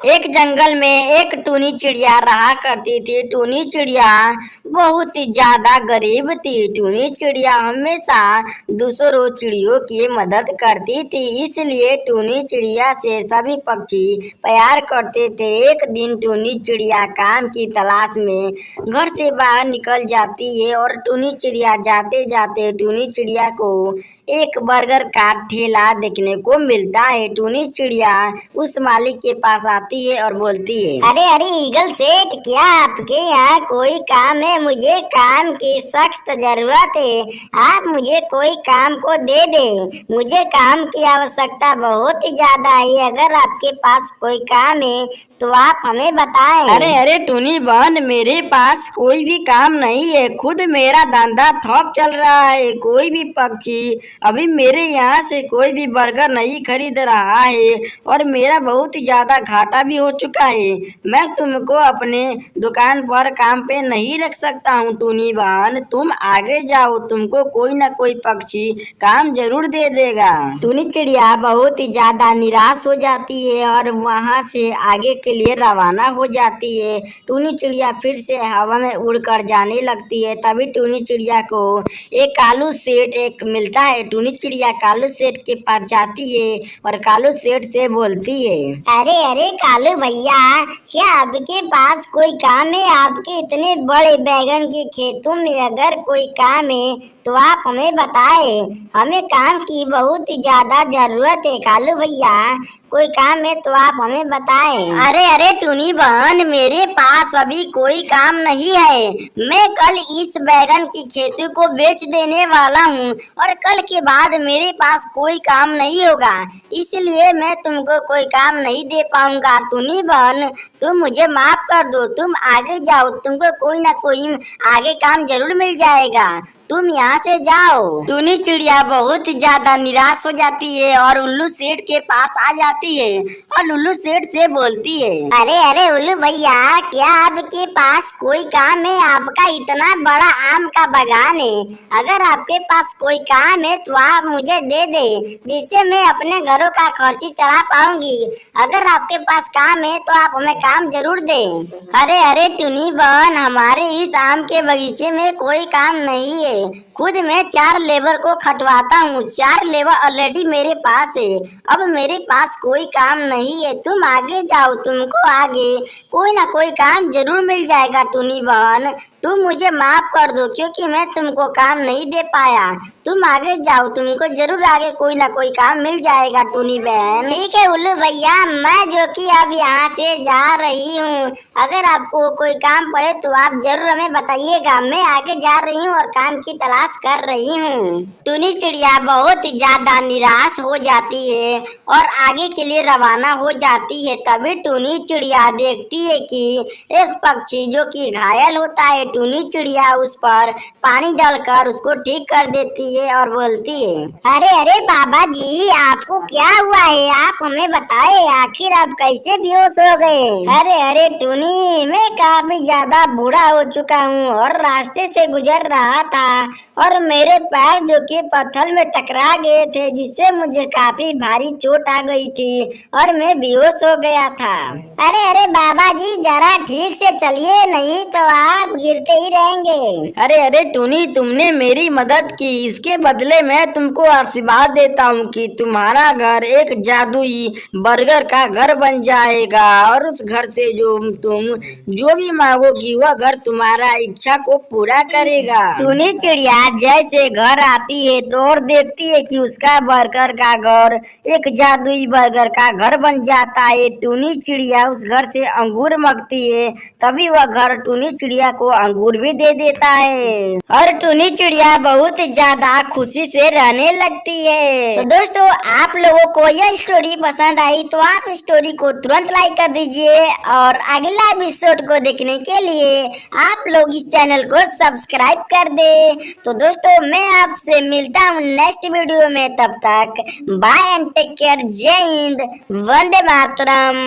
एक जंगल में एक टूनी चिड़िया रहा करती थी। टूनी चिड़िया बहुत ही ज्यादा गरीब थी। टूनी चिड़िया हमेशा दूसरों चिड़ियों की मदद करती थी, इसलिए टूनी चिड़िया से सभी पक्षी प्यार करते थे। एक दिन टूनी चिड़िया काम की तलाश में घर से बाहर निकल जाती है और टूनी चिड़िया जाते जाते टूनी चिड़िया को एक बर्गर का ठेला देखने को मिलता है। टूनी चिड़िया उस मालिक के पास आती है और बोलती है, अरे अरे ईगल सेठ, क्या आपके यहाँ कोई काम है? मुझे काम की सख्त जरूरत है। आप मुझे कोई काम को दे दे। मुझे काम की आवश्यकता बहुत ही ज्यादा है। अगर आपके पास कोई काम है तो आप हमें बताएं। अरे अरे टूनी बहन, मेरे पास कोई भी काम नहीं है। खुद मेरा धंधा ठप चल रहा है। कोई भी पक्षी अभी मेरे यहाँ से कोई भी बर्गर नहीं खरीद रहा है और मेरा बहुत ही ज्यादा घाटा भी हो चुका है। मैं तुमको अपने दुकान पर काम पे नहीं रख सकता हूँ। टूनी बहन, तुम आगे जाओ, तुमको कोई ना कोई पक्षी काम जरूर दे देगा। टूनी चिड़िया बहुत ही ज्यादा निराश हो जाती है और वहाँ से आगे के लिए रवाना हो जाती है। टूनी चिड़िया फिर से हवा में उड़कर जाने लगती है। तभी टूनी चिड़िया को एक कालू सेठ एक मिलता है। टूनी चिड़िया कालू सेठ के पास जाती है और कालू सेठ से बोलती है, अरे अरे कालू भैया, क्या आपके पास कोई काम है? आपके इतने बड़े बैगन के खेतों में अगर कोई काम है तो आप हमें बताए। हमें काम की बहुत ही ज्यादा जरूरत है। कालू भैया, कोई काम है तो आप हमें बताएं। अरे अरे टूनी बहन, मेरे पास अभी कोई काम नहीं है। मैं कल इस बैगन की खेती को बेच देने वाला हूँ और कल के बाद मेरे पास कोई काम नहीं होगा, इसलिए मैं तुमको कोई काम नहीं दे पाऊंगा। टूनी बहन, तुम मुझे माफ कर दो। तुम आगे जाओ, तुमको कोई ना कोई आगे काम जरूर मिल जाएगा। तुम यहाँ से जाओ। टूनी चिड़िया बहुत ज्यादा निराश हो जाती है और उल्लू सेठ के पास आ जाती है और उल्लू सेठ से बोलती है, अरे अरे उल्लू भैया, क्या आपके पास कोई काम है? आपका इतना बड़ा आम का बागान है। अगर आपके पास कोई काम है तो आप मुझे दे दे, जिससे मैं अपने घरों का खर्ची चला पाऊंगी। अगर आपके पास काम है तो आप हमें काम जरूर दे। अरे अरे टूनी बहन, हमारे इस आम के बगीचे में कोई काम नहीं है। खुद मैं 4 लेबर को खटवाता हूँ। 4 लेबर ऑलरेडी मेरे पास है। अब मेरे पास कोई काम नहीं है। तुम आगे जाओ, तुमको आगे कोई ना कोई काम जरूर मिल जाएगा। टूनी बहन, तुम मुझे माफ कर दो क्योंकि मैं तुमको काम नहीं दे पाया। तुम आगे जाओ, तुमको जरूर आगे कोई ना कोई काम मिल जाएगा। टूनी बहन, ठीक है उल्लू भैया, मैं जो कि अब यहाँ से जा रही हूँ। अगर आपको कोई काम पड़े तो आप जरूर हमें बताइएगा। मैं आगे जा रही हूँ और काम की तलाश कर रही हूँ। टूनी चिड़िया बहुत ज्यादा निराश हो जाती है और आगे के लिए रवाना हो जाती है। तभी टूनी चिड़िया देखती है कि एक पक्षी जो कि घायल होता है। टूनी चिड़िया उस पर पानी डालकर उसको ठीक कर देती है और बोलती है, अरे अरे बाबा जी, आपको क्या हुआ है? आप हमें बताए, आखिर आप कैसे बेहोश हो गए? अरे अरे टूनी, मैं काफी ज्यादा बूढ़ा हो चुका हूँ और रास्ते से गुजर रहा था और मेरे पैर जो कि पत्थर में टकरा गए थे, जिससे मुझे काफी भारी चोट आ गई थी और मैं बेहोश हो गया था। अरे अरे बाबा जी, जरा ठीक से चलिए, नहीं तो आप गिरते ही रहेंगे। अरे अरे टूनी, तुमने मेरी मदद की, इसके बदले मैं तुमको आशीर्वाद देता हूँ कि तुम्हारा घर एक जादुई बर्गर का घर बन जाएगा और उस घर से तुम जो भी मांगोगी वह घर तुम्हारा इच्छा को पूरा करेगा। टूनी चिड़िया जैसे घर आती है तो और देखती है कि उसका बर्गर का घर एक जादुई बर्गर का घर बन जाता है। टूनी चिड़िया उस घर से अंगूर मांगती है, तभी वह घर टूनी चिड़िया को अंगूर भी दे देता है और टूनी चिड़िया बहुत ज्यादा खुशी से रहने लगती है। तो दोस्तों, आप लोगों को यह स्टोरी पसंद आई तो आप स्टोरी को तुरंत लाइक कर दीजिए और अगला एपिसोड को देखने के लिए आप लोग इस चैनल को सब्सक्राइब कर दे। तो दोस्तों, मैं आपसे मिलता हूँ नेक्स्ट वीडियो में। तब तक बाय एंड टेक केयर। जय हिंद, वंदे मातरम।